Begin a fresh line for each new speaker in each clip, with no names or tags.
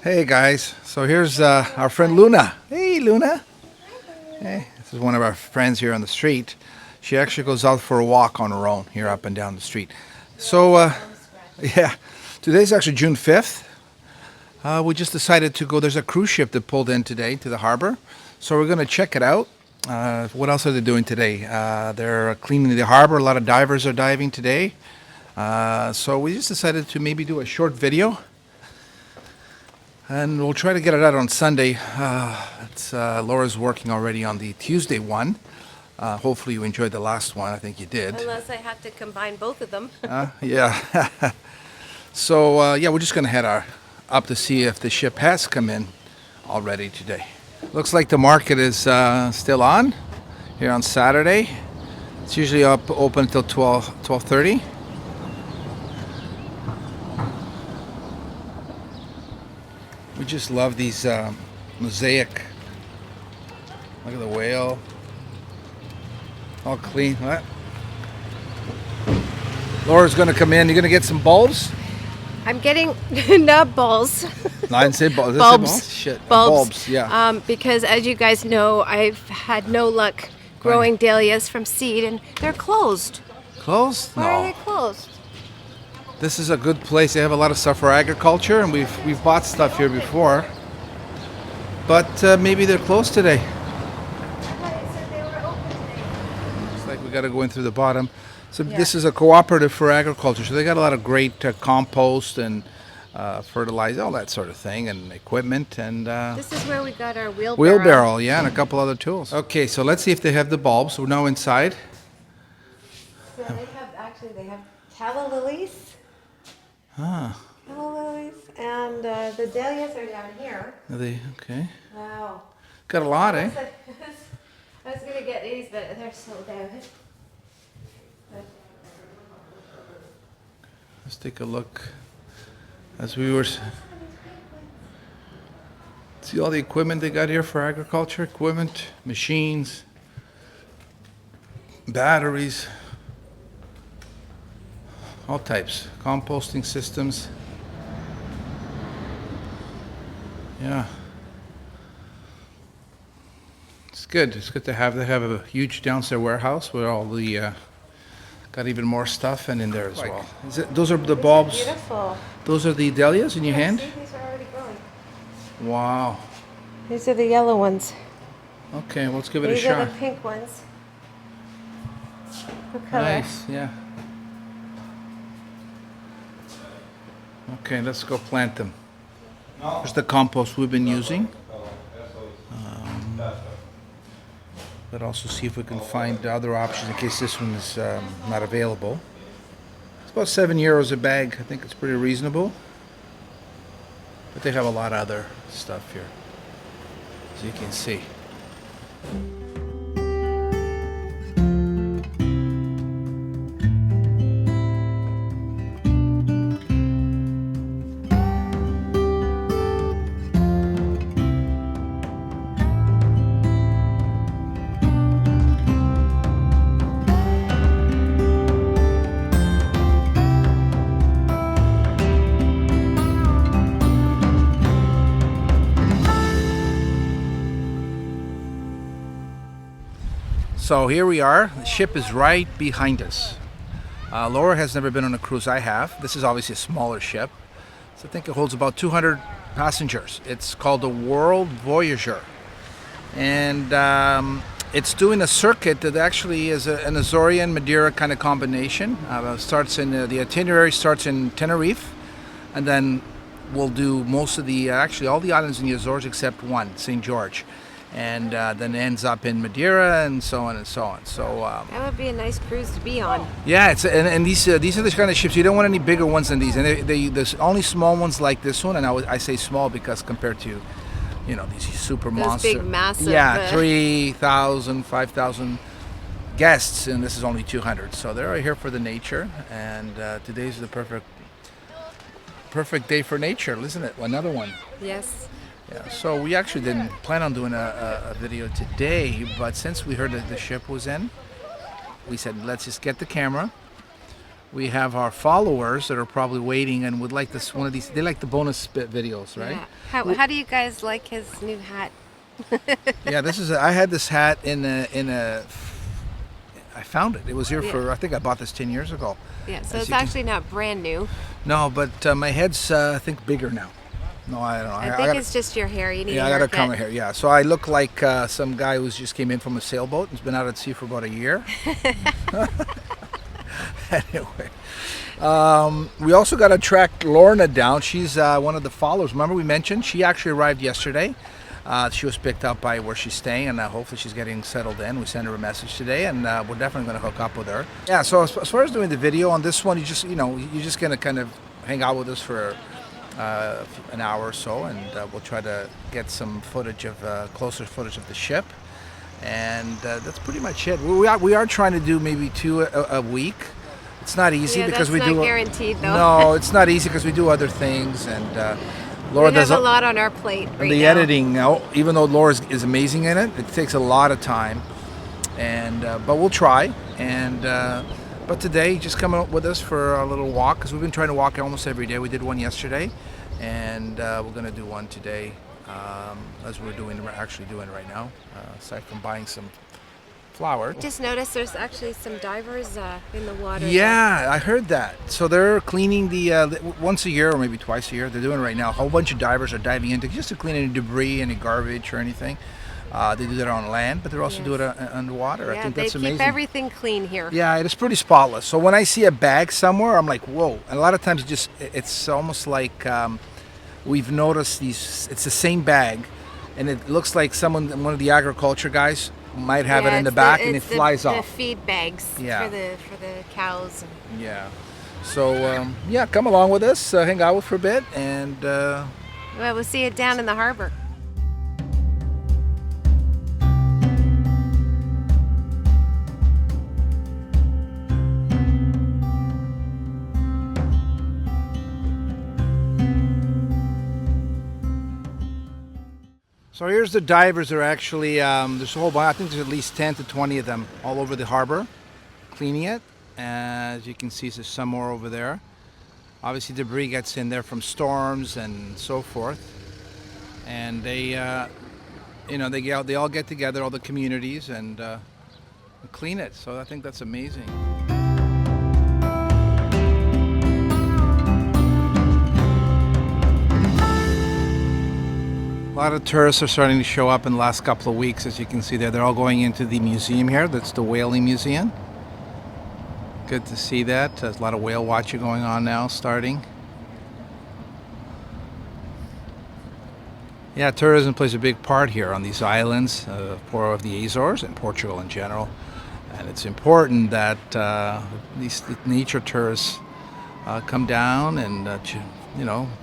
Hey guys, so here's our friend Luna. Hey Luna. Hey, this is one of our friends here on the street. She actually goes out for a walk on her own here up and down the street. So, yeah, today's actually June 5th. We just decided to go. There's a cruise ship that pulled in today to the harbor. So we're going to check it out. What else are they doing today? They're cleaning the harbor. A lot of divers are diving today. So we just decided to maybe do a short video. And we'll try to get it out on Sunday. Laura's working already on the Tuesday one. Hopefully you enjoyed the last one. I think you did.
Unless I have to combine both of them.
Yeah. So, yeah, we're just going to head up to see if the ship has come in already today. Looks like the market is still on here on Saturday. It's usually open until 12:30. We just love these mosaic. Look at the whale. All clean. What? Laura's going to come in. You're going to get some bulbs?
I'm getting, not balls.
No, I didn't say bulbs.
Bulbs.
Shit.
Bulbs.
Yeah.
Because as you guys know, I've had no luck growing dahlias from seed, and they're closed.
Closed?
Why are they closed?
This is a good place. They have a lot of stuff for agriculture, and we've bought stuff here before. But maybe they're closed today.
I thought you said they were open today.
Looks like we got to go in through the bottom. So This is a cooperative for agriculture. So they got a lot of great compost and fertilizer, all that sort of thing, and equipment. And
This is where we got our wheelbarrow.
wheelbarrow, yeah, and a couple other tools. Okay, so let's see if they have the bulbs. We're now inside.
So they have tallow lilies.
Ah.
Tallow lilies. And the dahlias are down here.
Are they okay?
Wow.
Got a lot, eh?
I was going to get these, but they're so down.
Let's take a look. As we were, see all the equipment they got here for agriculture. Equipment, machines, batteries, all types. Composting systems. Yeah. It's good. It's good to have. They have a huge downstairs warehouse where all the got even more stuff and in there as well. Those are the bulbs.
Beautiful.
Those are the dahlias in your hand?
See, these are already growing.
Wow.
These are the yellow ones.
Okay, let's give it a
These
shot.
are the pink ones. What color?
Nice, yeah. Okay, let's go plant them. Here's the compost we've been using. But also see if we can find other options in case this one is not available. It's about €7 a bag. I think it's pretty reasonable. But they have a lot of other stuff here, as you can see. So here we are. The ship is right behind us. Laura has never been on a cruise. I have. This is obviously a smaller ship. So I think it holds about 200 passengers. It's called the World Voyager. And it's doing a circuit that actually is an Azores and Madeira kind of combination. The itinerary starts in Tenerife, and then we'll do most of actually all the islands in the Azores except one, St. George. And then ends up in Madeira and so on and so on. So
that would be a nice cruise to be on.
yeah, and these are the kind of ships you don't want any bigger ones than these. And there's only small ones like this one. And I say small because compared to, these super monsters.
Those big, massive.
Yeah, 3,000, 5,000 guests, and this is only 200. So they're here for the nature. And today's the perfect day for nature, isn't it? Another one.
Yes.
Yeah, so we actually didn't plan on doing a video today, but since we heard that the ship was in, we said, let's just get the camera. we have our followers that are probably waiting and would like this one of these. They like the bonus bit videos, right?
Yeah. How do you guys like his new hat?
Yeah, this is. I had this hat in a. I found it. It was here for. I think I bought this 10 years ago.
Yeah, so it's actually not brand new.
No, but my head's I think bigger now. No, I don't know.
I think it's just your hair. You need
yeah,
a
I got to
haircut.
comb my hair. Yeah, so I look like some guy who's just came in from a sailboat and's been out at sea for about a year. Anyway, we also got to track Lorna down. She's one of the followers. Remember we mentioned she actually arrived yesterday. She was picked up by where she's staying, and hopefully she's getting settled in. We sent her a message today, and we're definitely going to hook up with her. Yeah. So as far as doing the video on this one, you're just going to kind of hang out with us for an hour or so, and we'll try to get some footage of closer footage of the ship, and that's pretty much it. We are trying to do maybe 2 a week. It's not easy because we
that's
do.
not guaranteed though.
No, it's not easy because we do other things, and Laura
we have
does
a lot on our plate right
the
now.
editing now. Even though Laura is amazing in it, it takes a lot of time, and but we'll try. And but today, just come out with us for a little walk because we've been trying to walk almost every day. We did one yesterday, and we're going to do one today, as we're actually doing right now. Aside from buying some flour.
Just noticed there's actually some divers in the water.
Yeah, I heard that. So they're cleaning the once a year or maybe twice a year. They're doing it right now. A whole bunch of divers are diving into just to clean any debris, any garbage or anything. They do that on land, but they're also doing it underwater.
Yeah,
I think that's amazing.
they keep everything clean here.
Yeah, it is pretty spotless. So when I see a bag somewhere, I'm like, whoa. And a lot of times it's almost like we've noticed these. It's the same bag, and it looks like one of the agriculture guys might have it in the back, and it flies off.
The feed bags for the cows.
Yeah. So come along with us, hang out with for a bit, and
Well, we'll see it down in the harbor.
So here's the divers. Are actually there's a whole bunch. I think there's at least 10 to 20 of them all over the harbor, cleaning it. As you can see, there's some more over there. Obviously, debris gets in there from storms and so forth, and they all get together, all the communities, and clean it. So I think that's amazing. A lot of tourists are starting to show up in the last couple of weeks, as you can see there. They're all going into the museum here. That's the whaling museum. Good to see that. There's a lot of whale watching going on now, starting. Yeah, tourism plays a big part here on these islands, of the Azores and Portugal in general. And it's important that these nature tourists come down and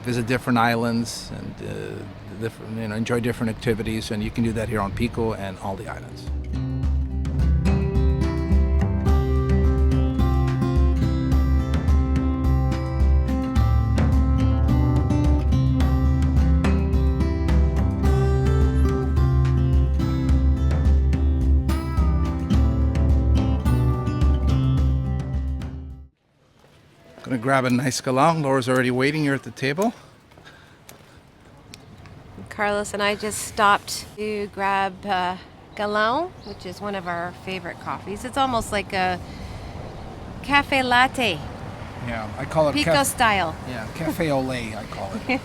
visit different islands and enjoy different activities, and you can do that here on Pico and all the islands. Gonna grab a nice galon. Laura's already waiting here at the table.
Carlos and I just stopped to grab galon, which is one of our favorite coffees. It's almost like a cafe latte.
Yeah, I call it
Pico style.
Yeah, cafe au lait, I call it.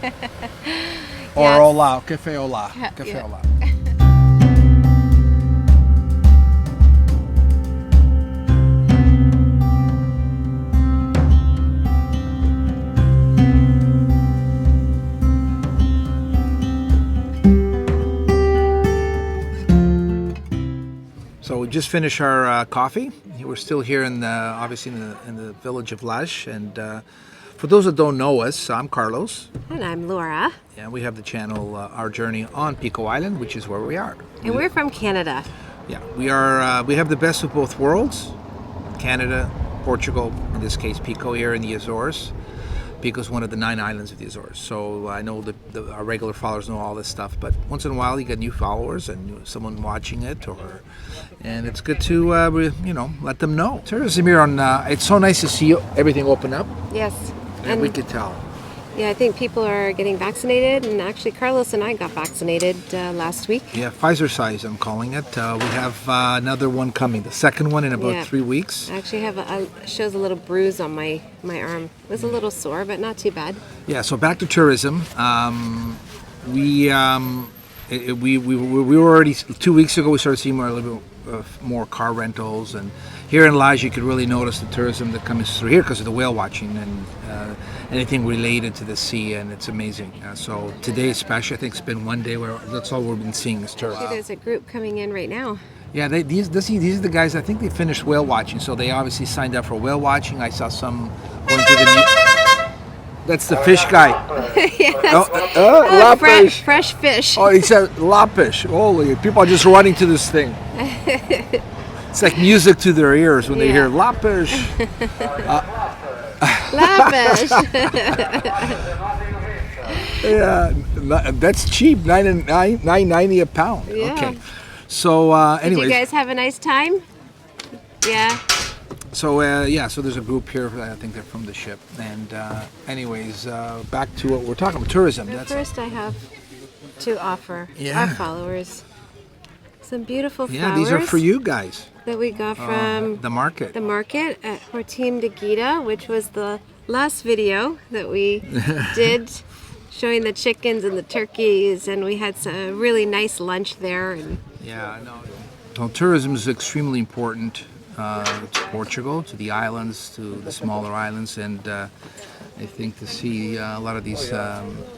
Or hola, cafe hola, cafe hola. So we just finished our coffee. We're still here obviously in the village of Lajes. And for those that don't know us, I'm Carlos.
And I'm Laura.
And we have the channel, Our Journey on Pico Island, which is where we are.
And we're from Canada.
Yeah, we are. We have the best of both worlds: Canada, Portugal, in this case Pico here in the Azores. Pico is one of the 9 islands of the Azores. So I know our regular followers know all this stuff, but once in a while you get new followers and someone watching it, and it's good to let them know. Tourism here it's so nice to see everything open up.
Yes.
And we could tell.
Yeah, I think people are getting vaccinated, and actually Carlos and I got vaccinated last week.
Yeah, Pfizer size, I'm calling it. We have another one coming, the second one in about 3 weeks.
I actually have shows a little bruise on my arm. It was a little sore, but not too bad.
Yeah, so back to tourism. We were already 2 weeks ago. We started seeing a little bit more car rentals, and here in Lajes you could really notice the tourism that comes through here because of the whale watching and anything related to the sea, and it's amazing. So today especially, I think it's been one day where that's all we've been seeing is tourism.
There's a group coming in right now.
Yeah, these are the guys. I think they finished whale watching, so they obviously signed up for whale watching. I saw some going to the. That's the fish guy.
Lapish. Fresh fish.
Oh, he said lapish. Holy, people are just running to this thing. It's like music to their ears when they hear lapish.
Lapish.
Yeah, that's cheap. $9.90 a pound.
Yeah.
Okay. So anyways.
Did you guys have a nice time? Yeah.
So so there's a group here. I think they're from the ship. And anyways, back to what we're talking about, tourism.
First, I have to offer our followers some beautiful flowers.
Yeah, these are for you guys.
That we got from
the market.
The market at Hortim de Guida, which was the last video that we did, showing the chickens and the turkeys, and we had a really nice lunch there. And
yeah, I know. Well, tourism is extremely important to Portugal, to the islands, to the smaller islands, and I think to see a lot of these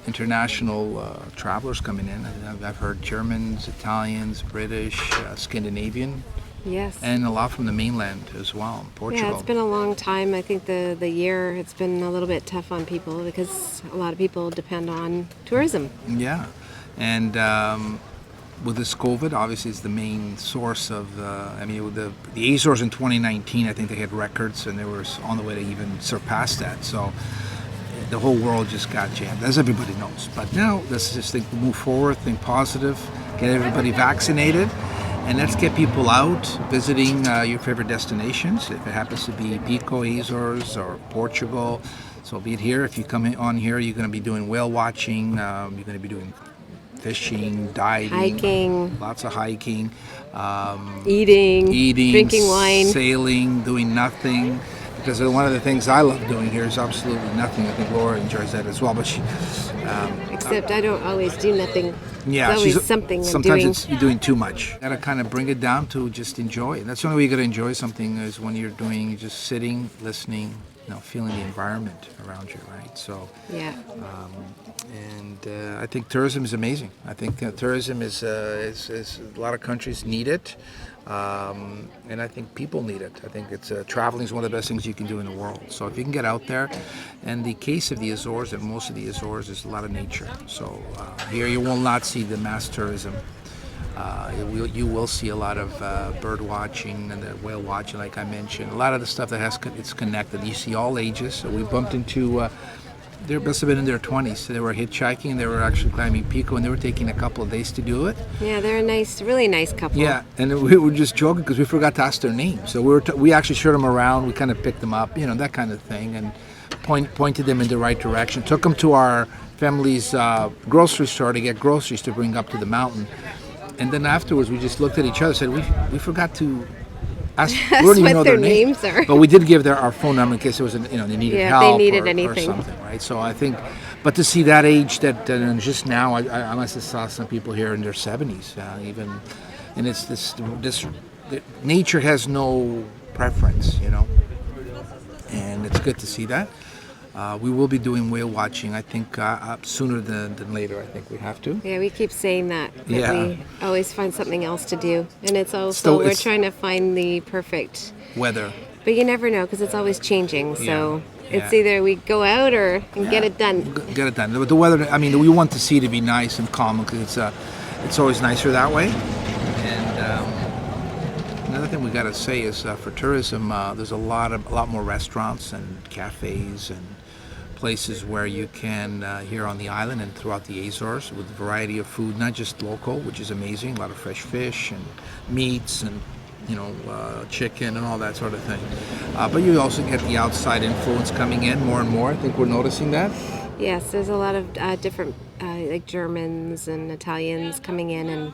international travelers coming in. I've heard Germans, Italians, British, Scandinavian.
Yes.
And a lot from the mainland as well, Portugal.
Yeah, it's been a long time. I think the year it's been a little bit tough on people because a lot of people depend on tourism.
Yeah, and with this COVID, obviously it's the main source of, with the Azores in 2019, I think they had records and they were on the way to even surpass that. So the whole world just got jammed, as everybody knows. But now let's just move forward, think positive, get everybody vaccinated. And let's get people out visiting your favorite destinations. If it happens to be Pico, Azores, or Portugal, so be it here. If you come on here, you're going to be doing whale watching. You're going to be doing fishing, diving,
hiking,
lots of hiking,
eating, drinking wine,
sailing, doing nothing. Because one of the things I love doing here is absolutely nothing. I think Laura enjoys that as well. But she,
except I don't always do nothing.
Yeah,
it's always something.
Sometimes you're doing too much. You gotta kind of bring it down to just enjoy. That's the only way you gotta enjoy something is when you're just sitting, listening, feeling the environment around you, right? So
yeah.
I think tourism is amazing. I think tourism is a lot of countries need it. And I think people need it. I think traveling is one of the best things you can do in the world. So if you can get out there, and the case of the Azores, and most of the Azores is a lot of nature. So here you will not see the mass tourism. You will see a lot of bird watching and the whale watching, like I mentioned. A lot of the stuff that it's connected. You see all ages. So we bumped into. They must have been in their 20s. They were hitchhiking. They were actually climbing Pico, and they were taking a couple of days to do it.
Yeah, they're a nice, really nice couple.
Yeah, and we were just joking because we forgot to ask their names. So we actually showed them around. We kind of picked them up, that kind of thing, and pointed them in the right direction. Took them to our family's grocery store to get groceries to bring up to the mountain. And then afterwards, we just looked at each other and said, we forgot to ask. We don't even know their names are. But we did give our phone number in case there was, they needed help.
They needed
or
anything.
Or something, right? So I think, but to see that age, that just now, I must have saw some people here in their 70s, even, and it's this nature has no preference, and it's good to see that. We will be doing whale watching, I think, sooner than later. I think we have to.
Yeah, we keep saying that.
Yeah.
We always find something else to do. And it's also, we're trying to find the perfect
weather.
But you never know because it's always changing. So
Yeah.
it's either we go out or get it done.
Get it done. The weather, we want the sea to be nice and calm because it's always nicer that way. And another thing we got to say is for tourism, there's a lot more restaurants and cafes and places where you can here on the island and throughout the Azores with a variety of food, not just local, which is amazing, a lot of fresh fish and meats and chicken and all that sort of thing. But you also get the outside influence coming in more and more. I think we're noticing that.
Yes, there's a lot of different like Germans and Italians coming in and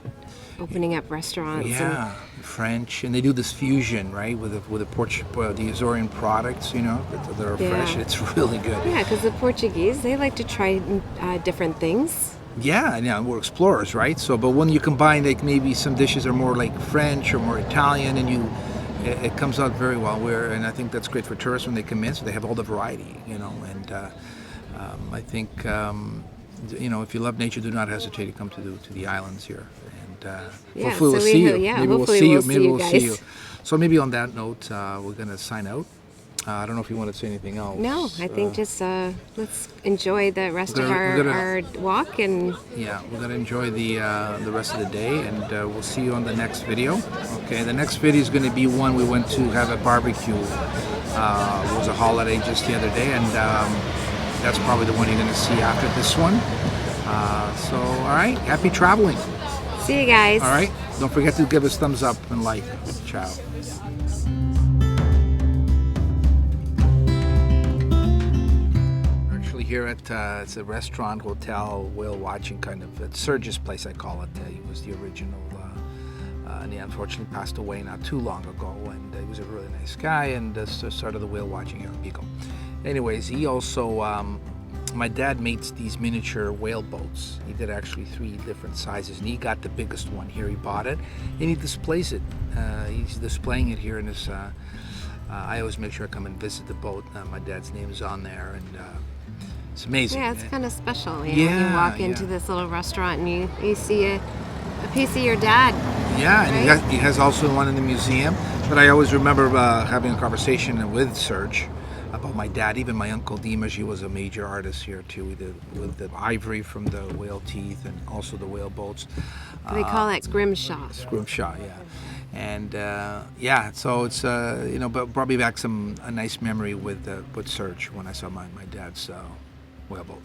opening up restaurants.
Yeah, French, and they do this fusion, right, with the Azorean products, that are fresh. It's really good.
Yeah, because the Portuguese, they like to try different things.
Yeah, we're explorers, right? So, but when you combine, like maybe some dishes are more like French or more Italian, and it comes out very well. And I think that's great for tourists when they come in, so they have all the variety, And I think if you love nature, do not hesitate to come to the islands here. Hopefully we'll see you. Maybe we'll see you. Maybe we'll see you. So maybe on that note, we're going to sign out. I don't know if you want to say anything else.
No, I think just let's enjoy the rest of our walk and.
Yeah, we're going to enjoy the rest of the day, and we'll see you on the next video. Okay, the next video is going to be one we went to have a barbecue. It was a holiday just the other day, and that's probably the one you're going to see after this one. So, all right, happy traveling.
See you guys.
All right. Don't forget to give us thumbs up and like. Ciao. We're actually here at it's a restaurant, hotel, whale watching kind of. It's Serge's place, I call it. He was the original. And he unfortunately passed away not too long ago. And he was a really nice guy and started the whale watching here in Pico. Anyways, he also. My dad makes these miniature whale boats. He did actually 3 different sizes, and he got the biggest one here. He bought it, and he displays it. He's displaying it here in this. I always make sure I come and visit the boat. My dad's name is on there, and it's amazing.
Yeah, it's kind of special. You walk into this little restaurant and you see a piece of your dad.
Yeah,
right?
And he has also one in the museum. But I always remember having a conversation with Serge about my dad. Even my uncle Dimas, he was a major artist here too, with the ivory from the whale teeth and also the whale boats.
They call it scrimshaw.
Scrimshaw, yeah. And so it's but brought me back a nice memory with Serge when I saw my dad's whale boat.